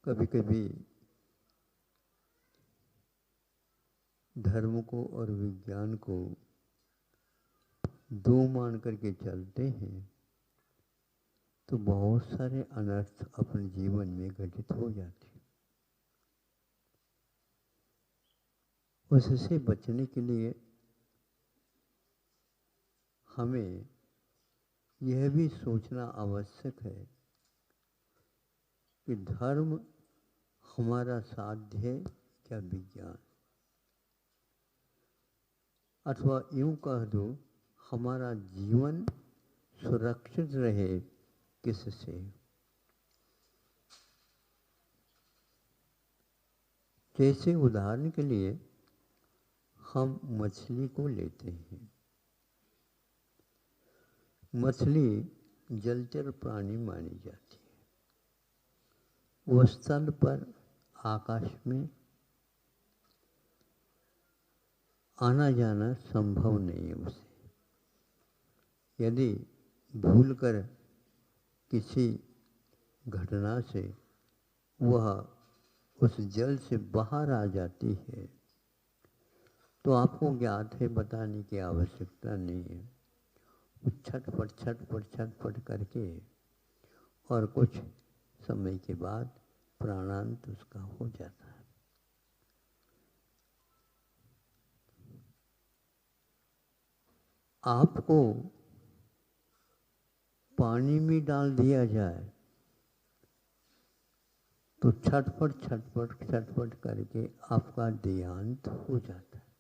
कभी कभी धर्म को और विज्ञान को दो मान करके चलते हैं तो बहुत सारे अनर्थ अपने जीवन में घटित हो जाते हैं। उससे बचने के लिए हमें यह भी सोचना आवश्यक है कि धर्म हमारा साध्य है क्या विज्ञान, अथवा यूं कह दो हमारा जीवन सुरक्षित रहे किससे। जैसे उदाहरण के लिए हम मछली को लेते हैं। मछली जलचर प्राणी मानी जाती है। वह स्थल पर आकाश में आना जाना संभव नहीं है उसे। यदि भूलकर किसी घटना से वह उस जल से बाहर आ जाती है तो आपको ज्ञात है, बताने की आवश्यकता नहीं है। वो छटपट करके और कुछ समय के बाद प्राणांत उसका हो जाता है। आपको पानी में डाल दिया जाए तो छटपट करके आपका देहांत हो जाता है।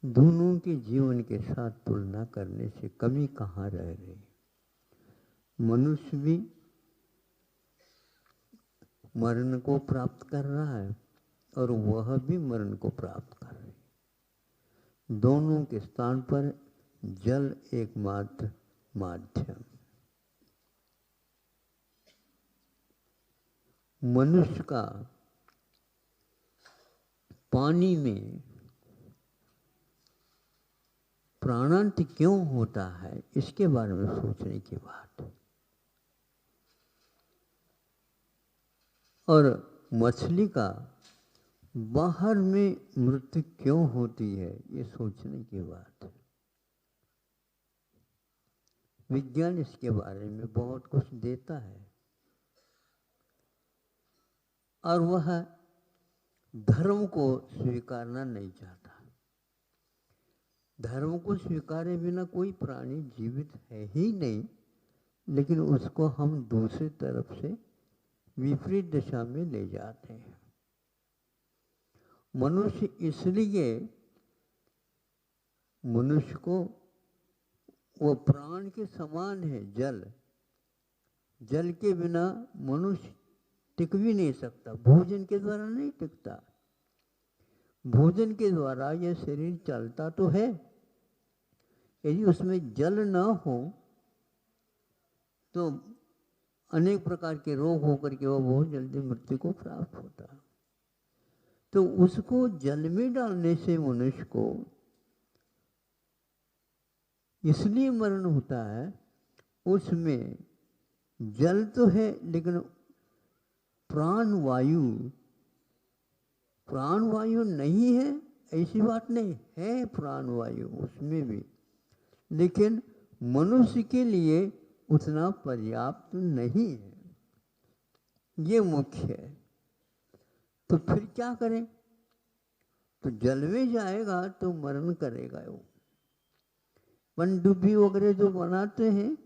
दोनों के जीवन के साथ तुलना करने से कमी कहाँ रह गई। मनुष्य भी मरण को प्राप्त कर रहा है और वह भी मरण को प्राप्त कर रही है। दोनों के स्थान पर जल एकमात्र माध्यम। मनुष्य का पानी में प्राणांत क्यों होता है, इसके बारे में सोचने की बात है। और मछली का बाहर में मृत्यु क्यों होती है, ये सोचने की बात है। विज्ञान इसके बारे में बहुत कुछ देता है और वह धर्म को स्वीकारना नहीं चाहता। धर्म को स्वीकारे बिना कोई प्राणी जीवित है ही नहीं, लेकिन उसको हम दूसरी तरफ से विपरीत दिशा में ले जाते हैं। मनुष्य इसलिए मनुष्य को वो प्राण के समान है। जल के बिना मनुष्य टिक भी नहीं सकता। भोजन के द्वारा नहीं टिकता। भोजन के द्वारा यह शरीर चलता तो है, यदि उसमें जल न हो तो अनेक प्रकार के रोग होकर के वह बहुत जल्दी मृत्यु को प्राप्त होता। तो उसको जल में डालने से मनुष्य को इसलिए मरण होता है, उसमें जल तो है लेकिन प्राण वायु नहीं है ऐसी बात नहीं है। प्राण वायु उसमें भी, लेकिन मनुष्य के लिए उतना पर्याप्त नहीं है। ये मुख्य है। तो फिर क्या करें? तो जल में जाएगा तो मरण करेगा। वो पनडुब्बी वगैरह जो बनाते हैं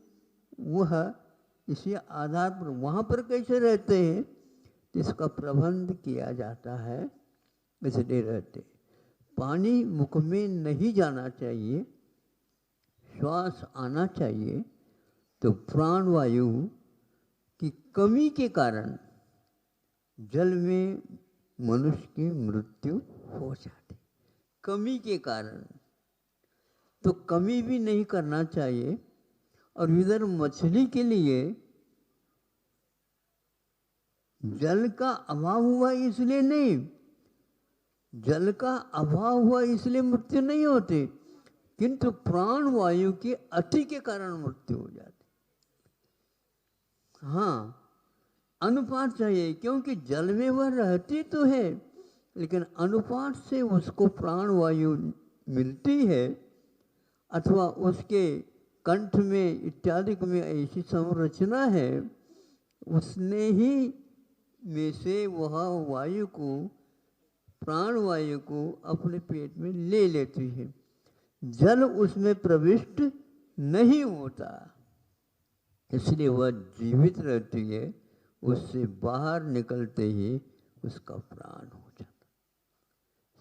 वह इसी आधार पर वहां पर कैसे रहते हैं, इसका प्रबंध किया जाता है। इसलिए रहते पानी मुख में नहीं जाना चाहिए, श्वास आना चाहिए। तो प्राणवायु की कमी के कारण जल में मनुष्य की मृत्यु हो जाती। कमी के कारण तो कमी भी नहीं करना चाहिए। और इधर मछली के लिए जल का अभाव हुआ इसलिए नहीं, जल का अभाव हुआ इसलिए मृत्यु नहीं होती, किंतु प्राण वायु के अति के कारण मृत्यु हो जाती। हाँ, अनुपात चाहिए, क्योंकि जल में वह रहती तो है, लेकिन अनुपात से उसको प्राणवायु मिलती है, अथवा उसके कंठ में इत्यादि में ऐसी संरचना है, उसने ही में से वह वायु को, प्राणवायु को अपने पेट में ले लेती है। जल उसमें प्रविष्ट नहीं होता, इसलिए वह जीवित रहती है। उससे बाहर निकलते ही उसका प्राण हो जाता,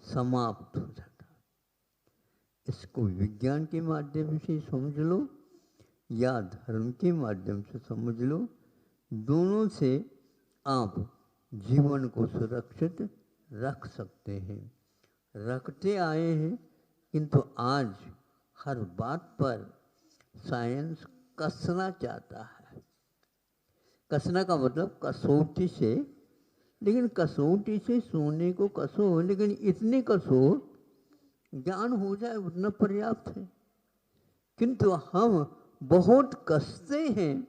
समाप्त हो जाता। इसको विज्ञान के माध्यम से समझ लो या धर्म के माध्यम से समझ लो, दोनों से आप जीवन को सुरक्षित रख सकते हैं, रखते आए हैं। किंतु आज हर बात पर साइंस कसना चाहता है। कसना का मतलब कसौटी से, लेकिन कसौटी से सोने को कसो, लेकिन इतनी कसो ज्ञान हो जाए उतना पर्याप्त है। किंतु हम बहुत कसते हैं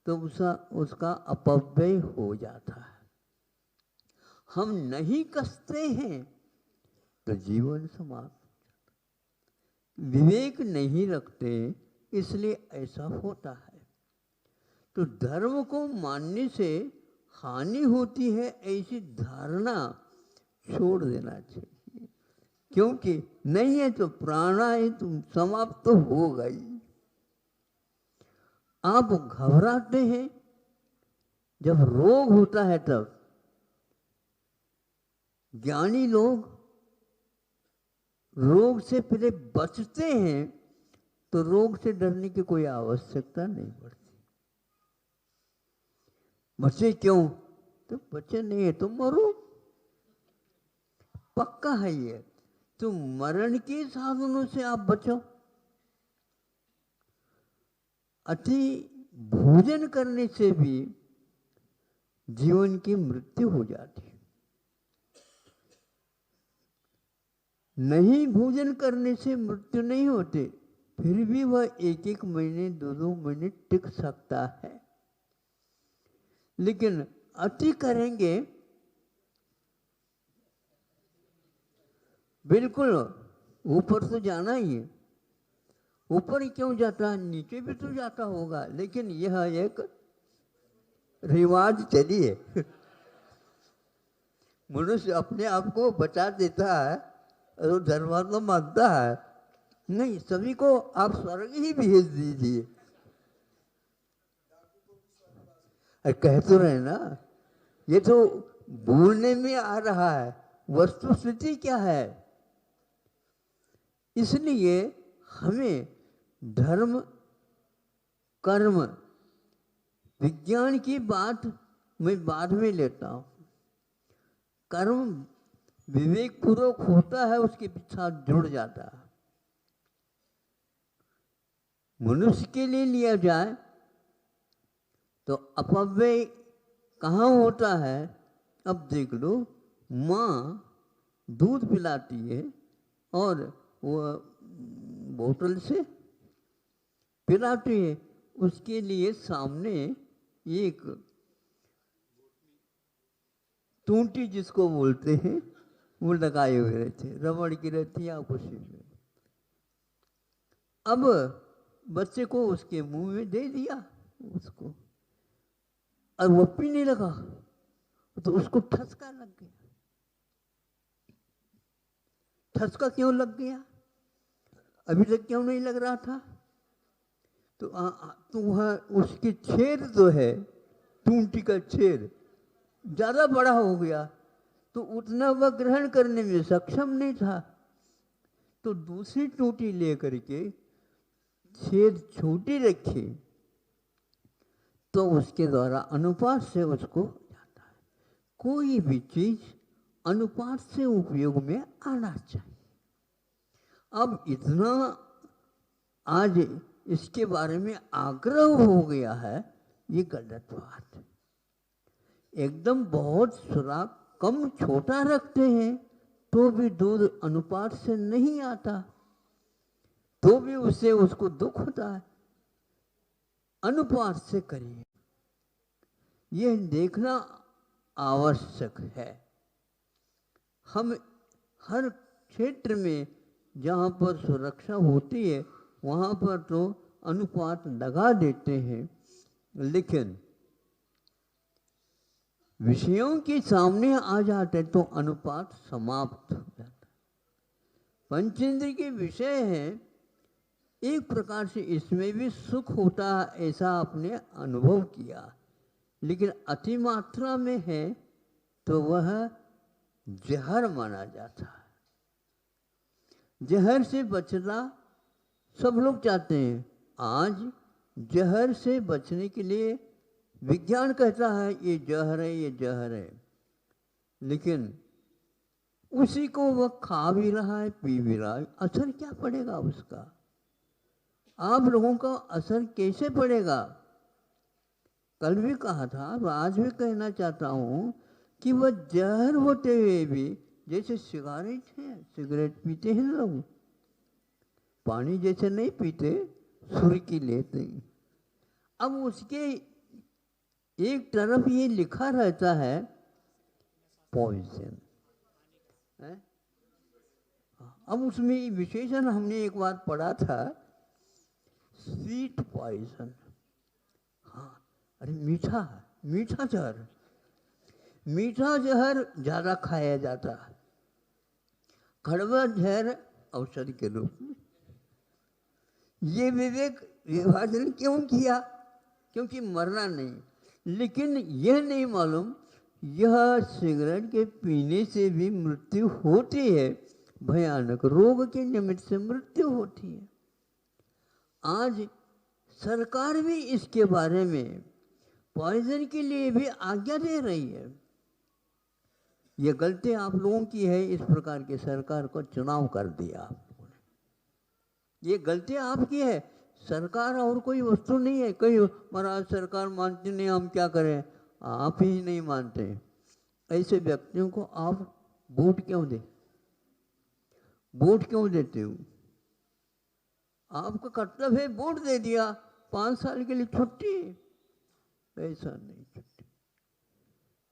तो उसका अपव्यय हो जाता है। हम नहीं कसते हैं तो जीवन समाप्त। विवेक नहीं रखते, इसलिए ऐसा होता है। तो धर्म को मानने से हानि होती है, ऐसी धारणा छोड़ देना चाहिए। क्योंकि नहीं है तो प्राणायाम तुम समाप्त तो हो गई। आप घबराते हैं जब रोग होता है, तब ज्ञानी लोग रोग से पहले बचते हैं, तो रोग से डरने की कोई आवश्यकता नहीं पड़ती। बचे क्यों? तो बचे नहीं है तो मरो, पक्का है ये। तो मरण के साधनों से आप बचो। अति भोजन करने से भी जीवन की मृत्यु हो जाती है। नहीं भोजन करने से मृत्यु नहीं होती, फिर भी वह 1-1 महीने 2-2 महीने टिक सकता है। लेकिन अति करेंगे बिल्कुल ऊपर तो जाना ही है। ऊपर ही क्यों जाता है, नीचे भी तो जाता होगा, लेकिन यह एक रिवाज चली है। मनुष्य अपने आप को बचा देता है और धर्मात्मा मानता है नहीं, सभी को आप स्वर्ग ही भेज दीजिए। कह तो रहे ना, ये तो बोलने में आ रहा है, वस्तुस्थिति क्या है। इसलिए हमें धर्म कर्म विज्ञान की बात मैं बाद में लेता हूं। कर्म विवेक पूर्वक होता है, उसके साथ जुड़ जाता है। मनुष्य के लिए लिया जाए तो अपव्यय कहाँ होता है। अब देख लो, माँ दूध पिलाती है और वो बोतल से पिलाती है, उसके लिए सामने एक टूंटी जिसको बोलते हैं वो लगाए हुए रहते, रबड़ की रहती है कुछ में। अब बच्चे को उसके मुंह में दे दिया उसको, और वो पीने लगा तो उसको ठसका लग गया। ठसका क्यों लग गया, अभी तक क्यों नहीं लग रहा था? तो वह उसकी छेद तो है, टूंटी का छेद ज्यादा बड़ा हो गया, तो उतना वह ग्रहण करने में सक्षम नहीं था। तो दूसरी टूटी लेकर के छेद छोटी रखी, तो उसके द्वारा अनुपात से उसको जाता है। कोई भी चीज अनुपात से उपयोग में आना चाहिए। अब इतना आज इसके बारे में आग्रह हो गया है, ये गलत बात है। एकदम बहुत सुराख कम छोटा रखते हैं तो भी दूध अनुपात से नहीं आता, तो भी उससे उसको दुख होता है। अनुपात से करिए। यह देखना आवश्यक है। हम हर क्षेत्र में जहाँ पर सुरक्षा होती है वहाँ पर तो अनुपात लगा देते हैं, लेकिन विषयों के सामने आ जाते तो अनुपात समाप्त हो जाता। पंचेंद्र के विषय हैं, एक प्रकार से इसमें भी सुख होता ऐसा आपने अनुभव किया, लेकिन अति मात्रा में है तो वह जहर माना जाता है। जहर से बचना सब लोग चाहते हैं। आज जहर से बचने के लिए विज्ञान कहता है ये जहर है, ये जहर है, लेकिन उसी को वह खा भी रहा है, पी भी रहा है। असर क्या पड़ेगा उसका? आप लोगों का असर कैसे पड़ेगा? कल भी कहा था, आज भी कहना चाहता हूँ कि वह जहर होते हुए भी, जैसे सिगारेट है, सिगरेट पीते हैं लोग, पानी जैसे नहीं पीते, सुर्खी लेते। अब उसके एक तरफ ये लिखा रहता है पॉइजन है। अब उसमें विशेषण हमने एक बार पढ़ा था, स्वीट पॉइजन। हाँ, अरे मीठा, मीठा जहर, मीठा जहर ज्यादा खाया जाता है, कड़वा जहर औषधि के रूप में। ये विवेक विभाजन क्यों किया? क्योंकि मरना नहीं, लेकिन यह नहीं मालूम यह सिगरेट के पीने से भी मृत्यु होती है, भयानक रोग के निमित्त से मृत्यु होती है। आज सरकार भी इसके बारे में पॉइजन के लिए भी आज्ञा दे रही है। यह गलती आप लोगों की है, इस प्रकार के सरकार को चुनाव कर दिया आप लोगों ने। ये गलती आपकी है, सरकार और कोई वस्तु नहीं है। कई महाराज सरकार मानती नहीं, हम क्या करें? आप ही नहीं मानते, ऐसे व्यक्तियों को आप वोट क्यों दे? वोट क्यों देते हो? आपका कर्तव्य है, वोट दे दिया, 5 साल के लिए छुट्टी। ऐसा नहीं छुट्टी।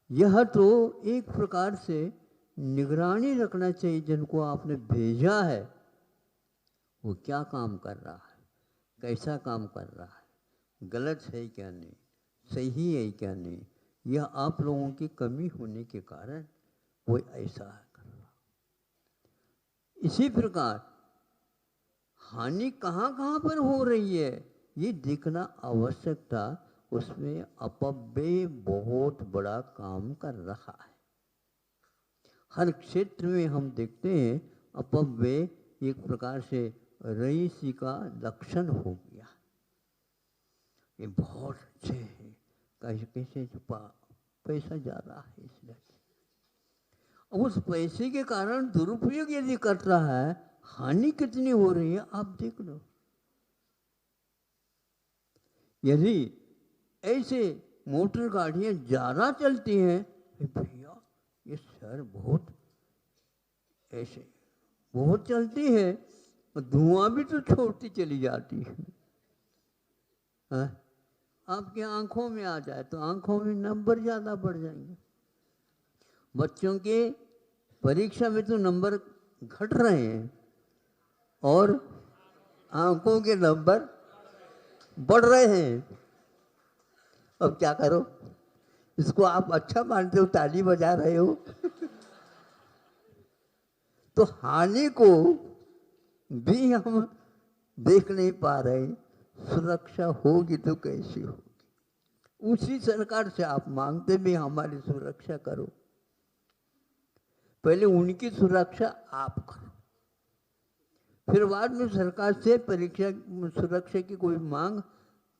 यह तो एक प्रकार से निगरानी रखना चाहिए, जिनको आपने भेजा है वो क्या काम कर रहा है, कैसा काम कर रहा है, गलत है क्या नहीं, सही है क्या नहीं। यह आप लोगों की कमी होने के कारण वो ऐसा कर रहा। इसी प्रकार हानि कहाँ कहाँ पर हो रही है ये देखना आवश्यक था। उसमें अपव्यय बहुत बड़ा काम कर रहा है। हर क्षेत्र में हम देखते हैं अपव्यय एक प्रकार से रईसी का लक्षण हो गया। ये बहुत अच्छे हैं, कैसे कैसे पैसा जा रहा है इसलिए। उस पैसे के कारण दुरुपयोग यदि कर रहा है, हानि कितनी हो रही है आप देख लो। यदि ऐसे मोटर गाड़ियां ज्यादा चलती हैं, भैया ये शहर बहुत ऐसे बहुत चलती है, धुआं भी तो छोड़ती चली जाती है। आपके आंखों में आ जाए तो आंखों में नंबर ज्यादा बढ़ जाएंगे। बच्चों के परीक्षा में तो नंबर घट रहे हैं और आंखों के नंबर बढ़ रहे हैं। अब क्या करो? इसको आप अच्छा मानते हो, ताली बजा रहे हो। तो हानि को भी हम देख नहीं पा रहे, सुरक्षा होगी तो कैसी होगी? उसी सरकार से आप मांगते भी हमारी सुरक्षा करो। पहले उनकी सुरक्षा आप करो, फिर बाद में सरकार से परीक्षा सुरक्षा की कोई मांग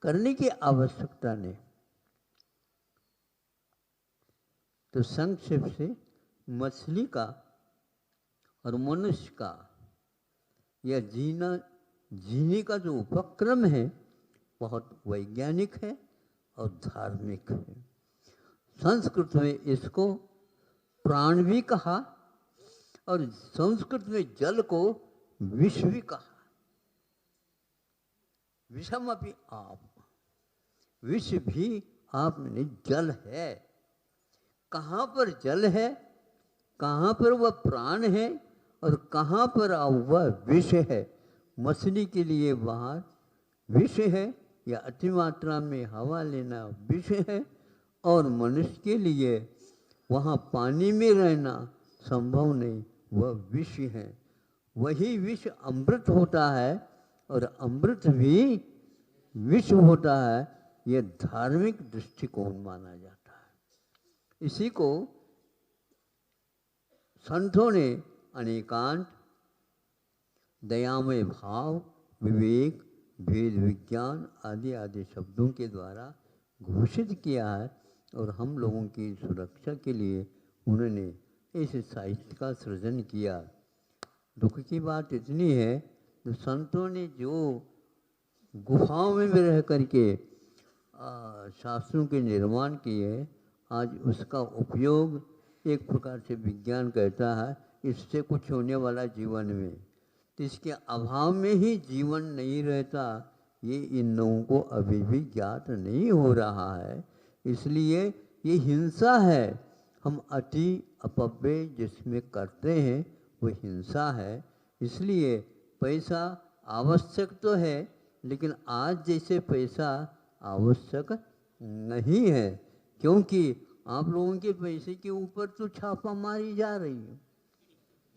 करने की आवश्यकता नहीं। तो संक्षेप से मछली का और मनुष्य का यह जीने का जो उपक्रम है बहुत वैज्ञानिक है और धार्मिक है। संस्कृत में इसको प्राण भी कहा और संस्कृत में जल को विष भी कहा। विषम अपि आप, विष भी आप में जल है। कहाँ पर जल है, कहाँ पर वह प्राण है और कहाँ पर वह विष है। मछली के लिए बाहर विष है या अति मात्रा में हवा लेना विष है, और मनुष्य के लिए वहाँ पानी में रहना संभव नहीं, वह विष है। वही विष अमृत होता है और अमृत भी विष होता है। यह धार्मिक दृष्टिकोण माना जाता है। इसी को संतों ने अनेकांत, दयामय भाव, विवेक, भेद विज्ञान आदि आदि शब्दों के द्वारा घोषित किया है, और हम लोगों की सुरक्षा के लिए उन्होंने इस साहित्य का सृजन किया। दुख की बात इतनी है, तो संतों ने जो गुफाओं में भी रह करके शास्त्रों के निर्माण किए, आज उसका उपयोग एक प्रकार से विज्ञान कहता है इससे कुछ होने वाला जीवन में, तो इसके अभाव में ही जीवन नहीं रहता, ये इन लोगों को अभी भी ज्ञात नहीं हो रहा है। इसलिए ये हिंसा है। हम अति अपव्यय जिसमें करते हैं वो हिंसा है। इसलिए पैसा आवश्यक तो है, लेकिन आज जैसे पैसा आवश्यक नहीं है, क्योंकि आप लोगों के पैसे के ऊपर तो छापा मारी जा रही है।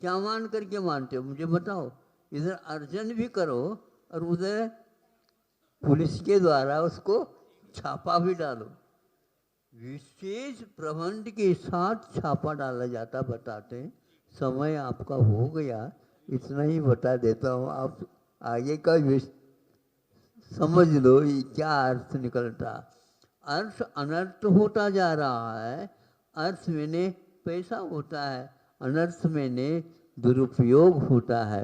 क्या मान करके मानते हो मुझे बताओ? इधर अर्जन भी करो और उधर पुलिस के द्वारा उसको छापा भी डालो। विशेष प्रबंध के साथ छापा डाला जाता। बताते समय आपका हो गया, इतना ही बता देता हूँ, आप आगे का समझ लो ये क्या अर्थ निकलता। अर्थ अनर्थ होता जा रहा है। अर्थ मैंने पैसा होता है, अनर्थ मैंने दुरुपयोग होता है।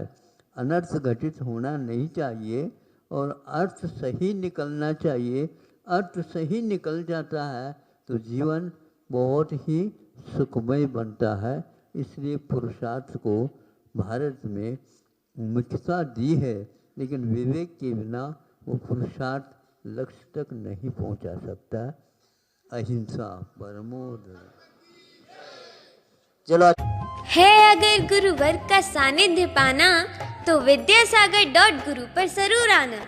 अनर्थ घटित होना नहीं चाहिए और अर्थ सही निकलना चाहिए। अर्थ सही निकल जाता है तो जीवन बहुत ही सुखमय बनता है। इसलिए पुरुषार्थ को भारत में मुख्यता दी है, लेकिन विवेक के बिना वो पुरुषार्थ लक्ष्य तक नहीं पहुंचा सकता। अहिंसा परमो धर्मः। चलो है अगर गुरुवर का सानिध्य पाना तो विद्यासागर.गुरु पर जरूर आना।